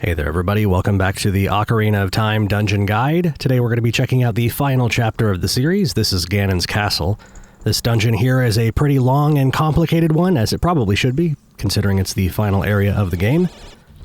Hey there everybody, welcome back to the Ocarina of Time Dungeon Guide. Today we're going to be checking out the final chapter of the series. This is Ganon's Castle. This dungeon here is a pretty long and complicated one, as it probably should be, considering it's the final area of the game.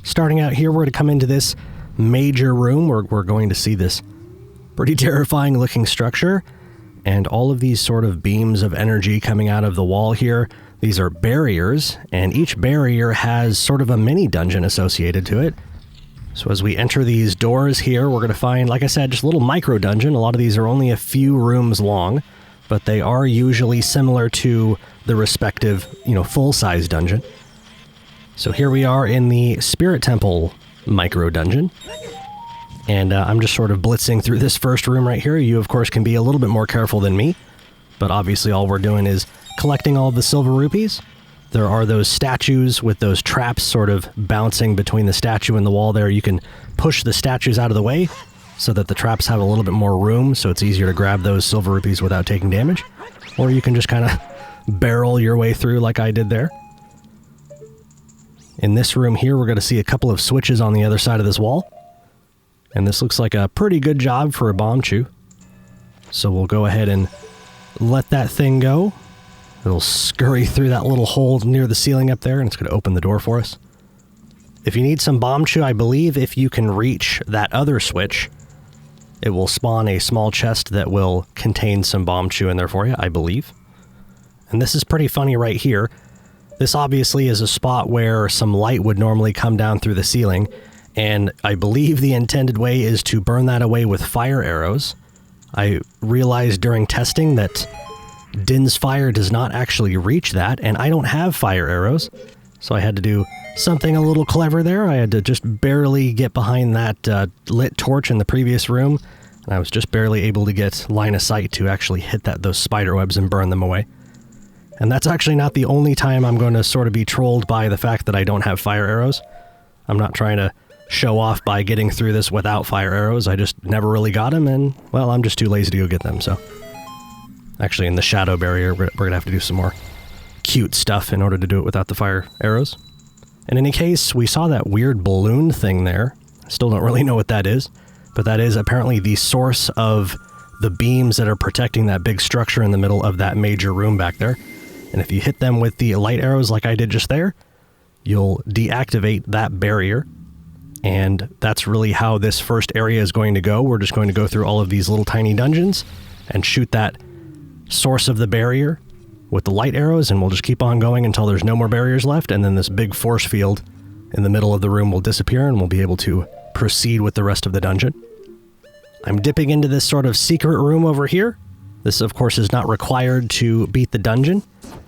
Starting out here, we're going to come into this major room where we're going to see this pretty terrifying looking structure, and all of these sort of beams of energy coming out of the wall here. These are barriers, and each barrier has sort of a mini dungeon associated to it. So as we enter these doors here, we're going to find, like I said, just a little micro dungeon. A lot of these are only a few rooms long, but they are usually similar to the respective, full-size dungeon. So here we are in the Spirit Temple micro dungeon. And I'm just sort of blitzing through this first room right here. You, of course, can be a little bit more careful than me, but obviously all we're doing is collecting all of the silver rupees. There are those statues with those traps sort of bouncing between the statue and the wall there. You can push the statues out of the way so that the traps have a little bit more room, so it's easier to grab those silver rupees without taking damage. Or you can just kind of barrel your way through like I did there. In this room here, we're going to see a couple of switches on the other side of this wall. And this looks like a pretty good job for a bomb chew. So we'll go ahead and let that thing go. It'll scurry through that little hole near the ceiling up there, and it's going to open the door for us. If you need some bomb chew, I believe if you can reach that other switch, it will spawn a small chest that will contain some bomb chew in there for you, I believe. And this is pretty funny right here. This obviously is a spot where some light would normally come down through the ceiling, and I believe the intended way is to burn that away with fire arrows. I realized during testing that Din's fire does not actually reach that, and I don't have fire arrows, so I had to do something a little clever there. I had to just barely get behind that lit torch in the previous room, and I was just barely able to get line of sight to actually hit those spider webs and burn them away. And that's actually not the only time I'm going to sort of be trolled by the fact that I don't have fire arrows. I'm not trying to show off by getting through this without fire arrows. I just never really got them, and, well, I'm just too lazy to go get them, so. Actually, in the shadow barrier, we're going to have to do some more cute stuff in order to do it without the fire arrows. In any case, we saw that weird balloon thing there. Still don't really know what that is, but that is apparently the source of the beams that are protecting that big structure in the middle of that major room back there. And if you hit them with the light arrows like I did just there, you'll deactivate that barrier. And that's really how this first area is going to go. We're just going to go through all of these little tiny dungeons and shoot that source of the barrier with the light arrows, and we'll just keep on going until there's no more barriers left, and then this big force field in the middle of the room will disappear, and we'll be able to proceed with the rest of the dungeon. I'm dipping into this sort of secret room over here. This, of course, is not required to beat the dungeon.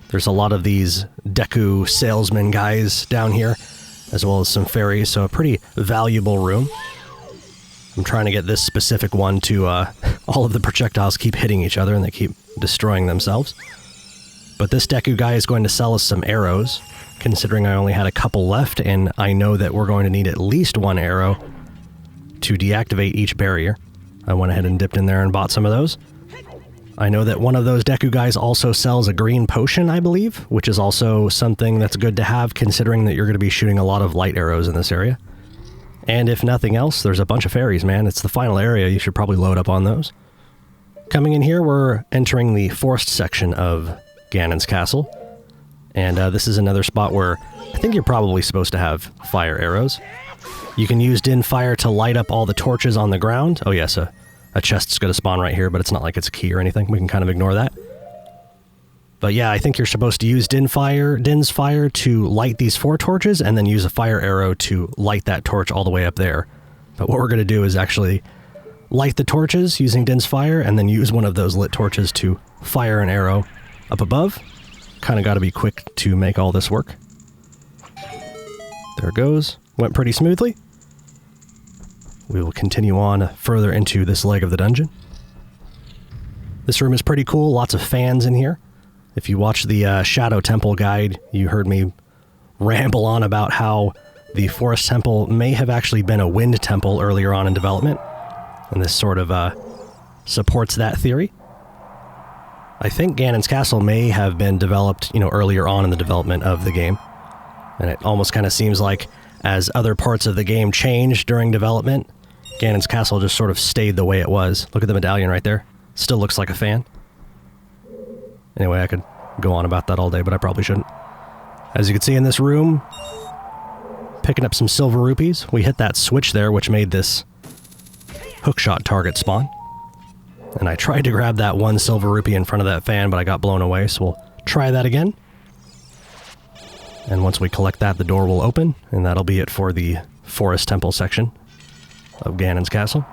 There's a lot of these Deku salesman guys down here, as well as some fairies, so a pretty valuable room. I'm trying to get this specific one to, all of the projectiles keep hitting each other and they keep destroying themselves. But this Deku guy is going to sell us some arrows, considering I only had a couple left, and I know that we're going to need at least one arrow to deactivate each barrier. I went ahead and dipped in there and bought some of those. I know that one of those Deku guys also sells a green potion, I believe, which is also something that's good to have, considering that you're going to be shooting a lot of light arrows in this area. And if nothing else, there's a bunch of fairies, man. It's the final area. You should probably load up on those. Coming in here, we're entering the forest section of Ganon's castle. And this is another spot where I think you're probably supposed to have fire arrows. You can use Din Fire to light up all the torches on the ground. Oh yes, a chest's going to spawn right here, but it's not like it's a key or anything. We can kind of ignore that. But yeah, I think you're supposed to use Din's fire to light these 4 torches, and then use a fire arrow to light that torch all the way up there. But what we're going to do is actually light the torches using Din's fire, and then use one of those lit torches to fire an arrow up above. Kind of got to be quick to make all this work. There it goes. Went pretty smoothly. We will continue on further into this leg of the dungeon. This room is pretty cool. Lots of fans in here. If you watch the Shadow Temple guide, you heard me ramble on about how the Forest Temple may have actually been a wind temple earlier on in development, and this sort of supports that theory. I think Ganon's Castle may have been developed, earlier on in the development of the game, and it almost kind of seems like as other parts of the game changed during development, Ganon's castle just sort of stayed the way it was. Look at the medallion right there. Still looks like a fan. Anyway, I could go on about that all day, but I probably shouldn't. As you can see in this room, picking up some silver rupees. We hit that switch there, which made this hookshot target spawn. And I tried to grab that one silver rupee in front of that fan, but I got blown away, so we'll try that again. And once we collect that, the door will open, and that'll be it for the Forest Temple section of Ganon's castle.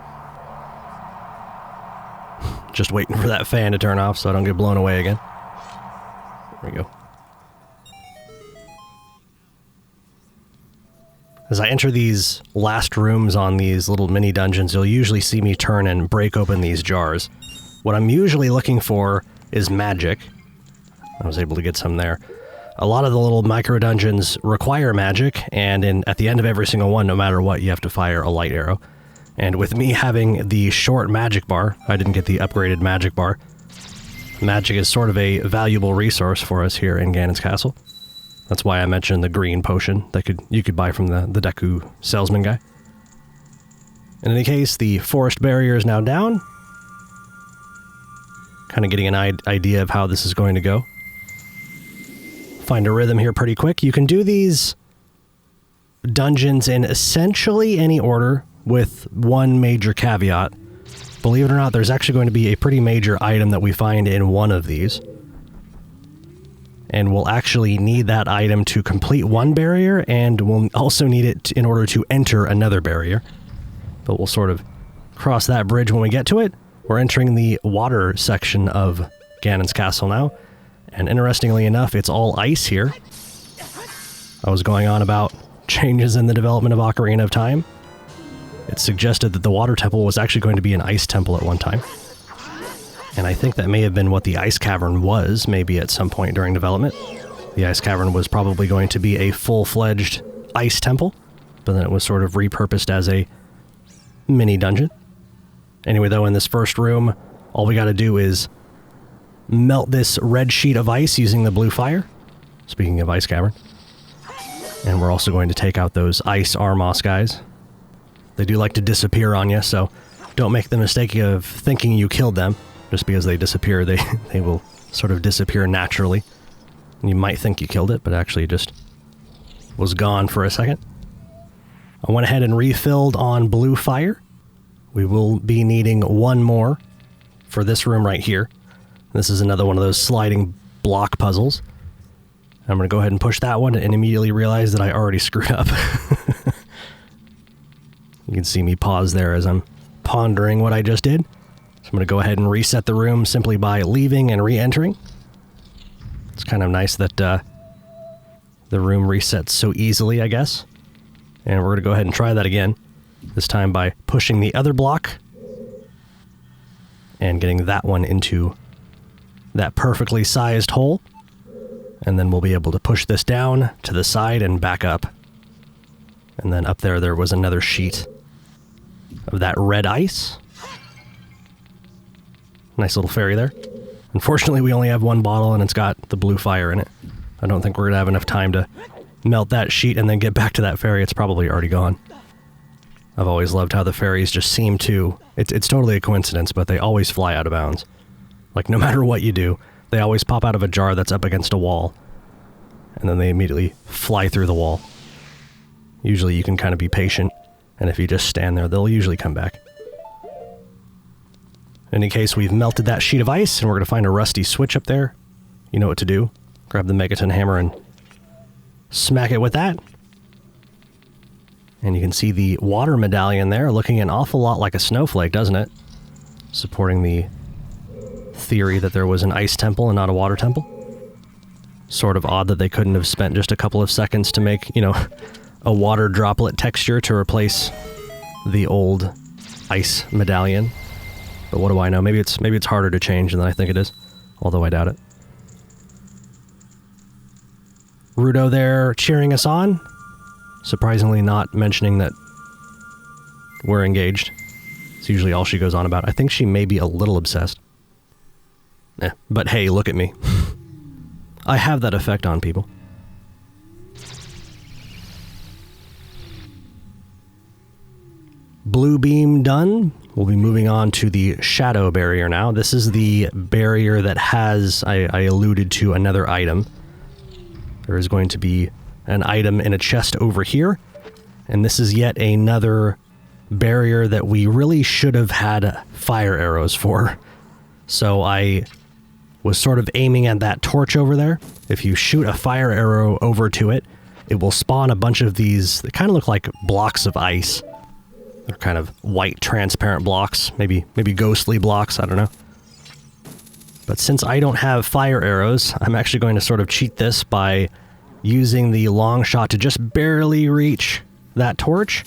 Just waiting for that fan to turn off so I don't get blown away again. There we go. As I enter these last rooms on these little mini dungeons, you'll usually see me turn and break open these jars. What I'm usually looking for is magic. I was able to get some there. A lot of the little micro dungeons require magic, and at the end of every single one, no matter what, you have to fire a light arrow. And with me having the short magic bar, I didn't get the upgraded magic bar. Magic is sort of a valuable resource for us here in Ganon's castle. That's why I mentioned the green potion that you could buy from the Deku salesman guy. In any case, the forest barrier is now down. Kind of getting an idea of how this is going to go. Find a rhythm here pretty quick. You can do these dungeons in essentially any order with one major caveat. Believe it or not, there's actually going to be a pretty major item that we find in one of these. And we'll actually need that item to complete one barrier, and we'll also need it in order to enter another barrier. But we'll sort of cross that bridge when we get to it. We're entering the water section of Ganon's castle now. And interestingly enough, it's all ice here. I was going on about changes in the development of Ocarina of Time. It suggested that the water temple was actually going to be an ice temple at one time. And I think that may have been what the ice cavern was, maybe at some point during development. The ice cavern was probably going to be a full-fledged ice temple, but then it was sort of repurposed as a mini dungeon. Anyway, though, in this first room, all we gotta do is melt this red sheet of ice using the blue fire. Speaking of ice cavern. And we're also going to take out those ice Armos guys. They do like to disappear on you, so don't make the mistake of thinking you killed them. Just because they disappear, they will sort of disappear naturally. And you might think you killed it, but actually it just was gone for a second. I went ahead and refilled on blue fire. We will be needing one more for this room right here. This is another one of those sliding block puzzles. I'm going to go ahead and push that one and immediately realize that I already screwed up. You can see me pause there as I'm pondering what I just did. So I'm going to go ahead and reset the room simply by leaving and re-entering. It's kind of nice that the room resets so easily, I guess. And we're going to go ahead and try that again. This time by pushing the other block and getting that one into that perfectly sized hole. And then we'll be able to push this down to the side and back up. And then up there was another sheet of that red ice. Nice little fairy there. Unfortunately, we only have one bottle and it's got the blue fire in it. I don't think we're going to have enough time to melt that sheet and then get back to that fairy. It's probably already gone. I've always loved how the fairies just seem to... It's totally a coincidence, but they always fly out of bounds. Like, no matter what you do, they always pop out of a jar that's up against a wall. And then they immediately fly through the wall. Usually you can kind of be patient, and if you just stand there, they'll usually come back. In any case, we've melted that sheet of ice, and we're going to find a rusty switch up there. You know what to do. Grab the Megaton Hammer and smack it with that. And you can see the water medallion there, looking an awful lot like a snowflake, doesn't it? Supporting the theory that there was an ice temple and not a water temple. Sort of odd that they couldn't have spent just a couple of seconds to make, you know, a water droplet texture to replace the old ice medallion. But what do I know? Maybe it's harder to change than I think it is, although I doubt it. Rudo there cheering us on. Surprisingly not mentioning that we're engaged. It's usually all she goes on about. I think she may be a little obsessed. But hey, look at me. I have that effect on people. blue beam done, we'll be moving on to the shadow barrier now. This is the barrier that has, I alluded to, another item. There is going to be an item in a chest over here, and this is yet another barrier that we really should have had fire arrows for. So I was sort of aiming at that torch over there. If you shoot a fire arrow over to it, it will spawn a bunch of these that kind of look like blocks of ice. They're kind of white, transparent blocks, maybe ghostly blocks, I don't know. But since I don't have fire arrows, I'm actually going to sort of cheat this by using the long shot to just barely reach that torch.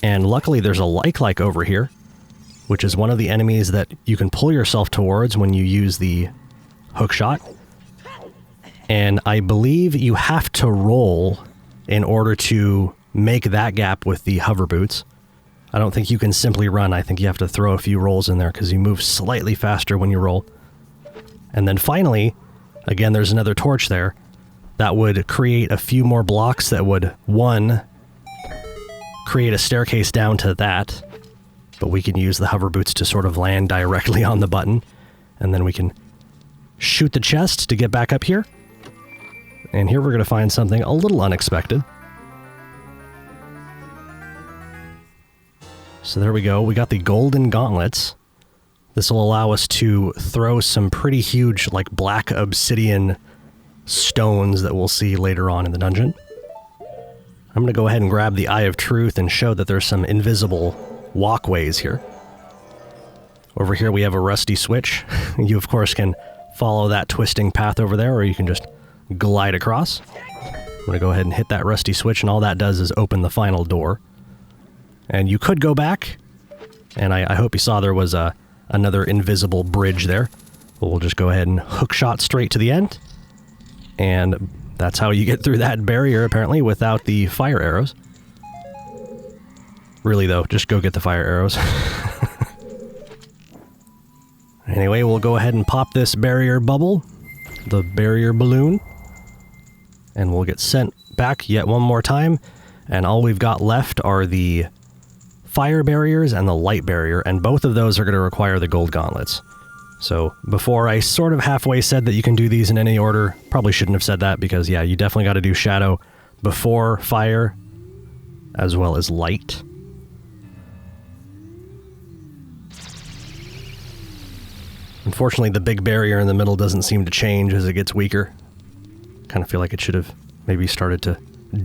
And luckily there's a like over here, which is one of the enemies that you can pull yourself towards when you use the hook shot. And I believe you have to roll in order to make that gap with the hover boots. I don't think you can simply run. I think you have to throw a few rolls in there because you move slightly faster when you roll. And then finally, again, there's another torch there that would create a few more blocks that would, one, create a staircase down to that, but we can use the hover boots to sort of land directly on the button, and then we can shoot the chest to get back up here. And here we're going to find something a little unexpected. So there we go. We got the Golden Gauntlets. This will allow us to throw some pretty huge, like, black obsidian stones that we'll see later on in the dungeon. I'm going to go ahead and grab the Eye of Truth and show that there's some invisible walkways here. Over here we have a rusty switch. You, of course, can follow that twisting path over there, or you can just glide across. I'm going to go ahead and hit that rusty switch, and all that does is open the final door. And you could go back, and I hope you saw there was another invisible bridge there. But we'll just go ahead and hook shot straight to the end. And that's how you get through that barrier, apparently, without the fire arrows. Really, though, just go get the fire arrows. Anyway, we'll go ahead and pop this barrier bubble, the barrier balloon, and we'll get sent back yet one more time. And all we've got left are the fire barriers and the light barrier, and both of those are going to require the gold gauntlets. So before I sort of halfway said that you can do these in any order, probably shouldn't have said that because, yeah, you definitely got to do shadow before fire as well as light. Unfortunately, the big barrier in the middle doesn't seem to change as it gets weaker. Kind of feel like it should have maybe started to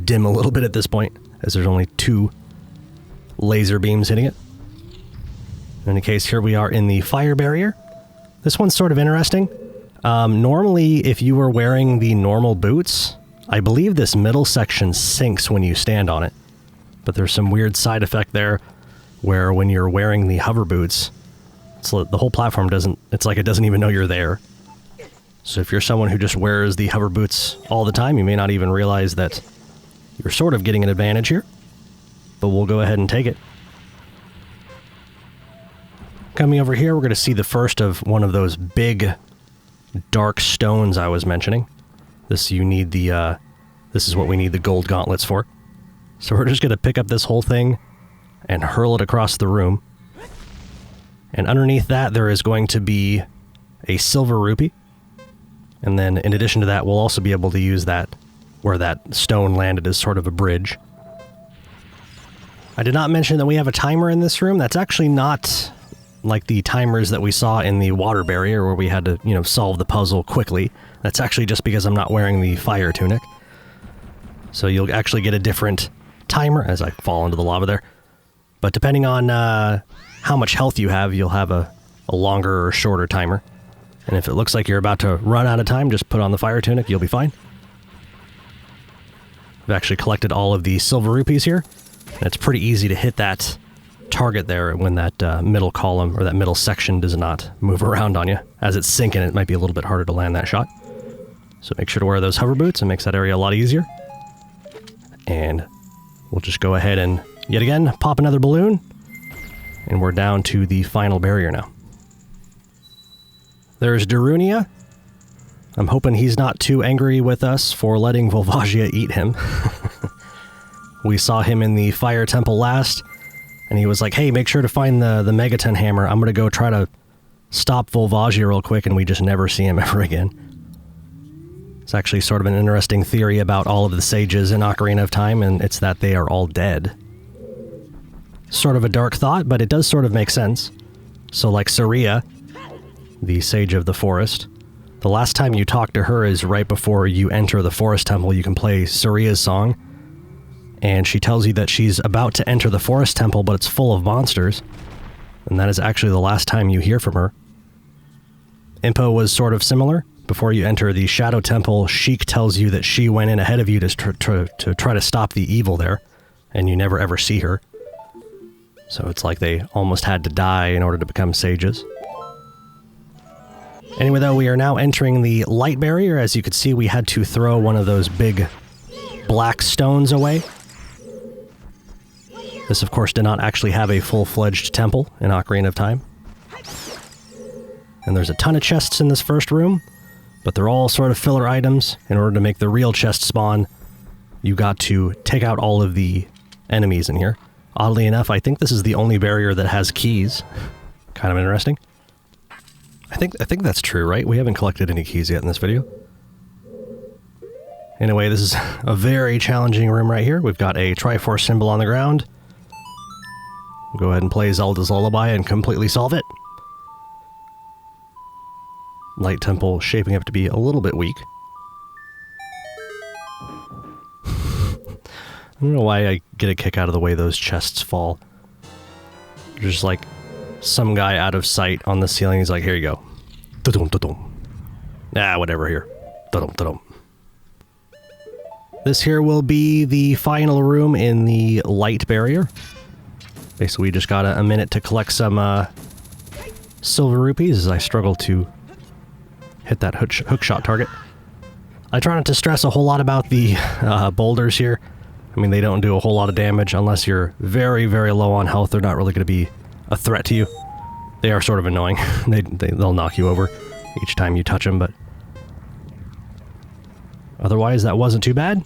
dim a little bit at this point, as there's only 2 laser beams hitting it. In any case, here we are in the fire barrier. This one's sort of interesting. Normally, if you were wearing the normal boots, I believe this middle section sinks when you stand on it. But there's some weird side effect there where when you're wearing the hover boots, the whole platform it's like it doesn't even know you're there. So if you're someone who just wears the hover boots all the time, you may not even realize that you're sort of getting an advantage here. But we'll go ahead and take it. Coming over here, we're going to see the first of one of those big dark stones I was mentioning. This is what we need the gold gauntlets for. So we're just going to pick up this whole thing and hurl it across the room. And underneath that, there is going to be a silver rupee. And then in addition to that, we'll also be able to use that where that stone landed as sort of a bridge. I did not mention that we have a timer in this room. That's actually not like the timers that we saw in the water barrier where we had to, solve the puzzle quickly. That's actually just because I'm not wearing the fire tunic. So you'll actually get a different timer as I fall into the lava there. But depending on how much health you have, you'll have a longer or shorter timer. And if it looks like you're about to run out of time, just put on the fire tunic, you'll be fine. I've actually collected all of the silver rupees here. And it's pretty easy to hit that target there when that middle column or that middle section does not move around on you. As it's sinking, it might be a little bit harder to land that shot. So make sure to wear those hover boots. It makes that area a lot easier. And we'll just go ahead and, yet again, pop another balloon. And we're down to the final barrier now. There's Darunia. I'm hoping he's not too angry with us for letting Volvagia eat him. We saw him in the Fire Temple last, And he was like, hey, make sure to find the Megaton Hammer. I'm going to go try to stop Volvagia real quick, and we just never see him ever again. It's actually sort of an interesting theory about all of the sages in Ocarina of Time, and it's that they are all dead. Sort of a dark thought, but it does sort of make sense. So like Saria, the sage of the forest, the last time you talk to her is right before you enter the forest temple. You can play Saria's song, and she tells you that she's about to enter the forest temple, but it's full of monsters. And that is actually the last time you hear from her. Impa was sort of similar. Before you enter the Shadow Temple, Sheik tells you that she went in ahead of you to try to stop the evil there, and you never ever see her. So it's like they almost had to die in order to become sages. Anyway, though, we are now entering the light barrier. As you can see, we had to throw one of those big black stones away. This, of course, did not actually have a full-fledged temple in Ocarina of Time. And there's a ton of chests in this first room, but they're all sort of filler items. In order to make the real chest spawn, you got to take out all of the enemies in here. Oddly enough, I think this is the only barrier that has keys. Kind of interesting. I think that's true, right? We haven't collected any keys yet in this video. Anyway, this is a very challenging room right here. We've got a Triforce symbol on the ground. Go ahead and play Zelda's Lullaby and completely solve it. Light Temple shaping up to be a little bit weak. I don't know why I get a kick out of the way those chests fall. There's just like some guy out of sight on the ceiling. He's like, here you go. Da-dum, da-dum. Ah, whatever here. Da-dum, da-dum. This here will be the final room in the light barrier. Basically, we just got a minute to collect some silver rupees as I struggle to hit that hook shot target. I try not to stress a whole lot about the boulders here. I mean, they don't do a whole lot of damage unless you're very, very low on health. They're not really going to be a threat to you. They are sort of annoying. They'll knock you over each time you touch them, but otherwise, that wasn't too bad.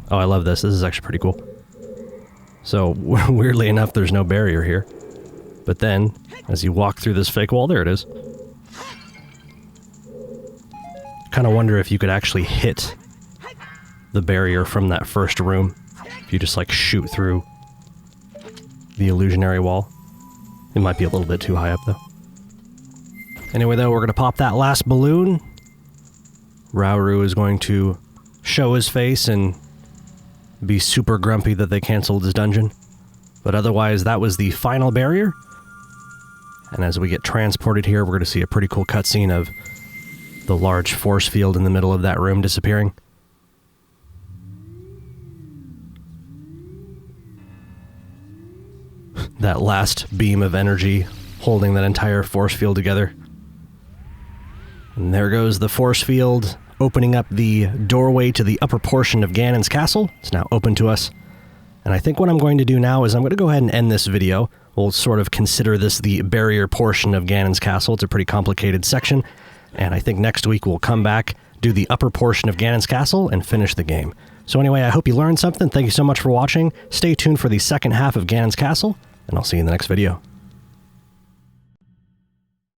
Oh, I love this. This is actually pretty cool. So, weirdly enough, there's no barrier here. But then, as you walk through this fake wall, there it is. Kind of wonder if you could actually hit the barrier from that first room. If you just, like, shoot through the illusionary wall. It might be a little bit too high up, though. Anyway, though, we're going to pop that last balloon. Rauru is going to show his face and be super grumpy that they canceled his dungeon. But otherwise, that was the final barrier. And as we get transported here, we're going to see a pretty cool cutscene of the large force field in the middle of that room disappearing. That last beam of energy holding that entire force field together. And there goes the force field, opening up the doorway to the upper portion of Ganon's castle. It's now open to us. And I think what I'm going to do now is I'm going to go ahead and end this video. We'll sort of consider this the barrier portion of Ganon's castle. It's a pretty complicated section. And I think next week we'll come back, do the upper portion of Ganon's castle, and finish the game. So anyway, I hope you learned something. Thank you so much for watching. Stay tuned for the second half of Ganon's castle, and I'll see you in the next video.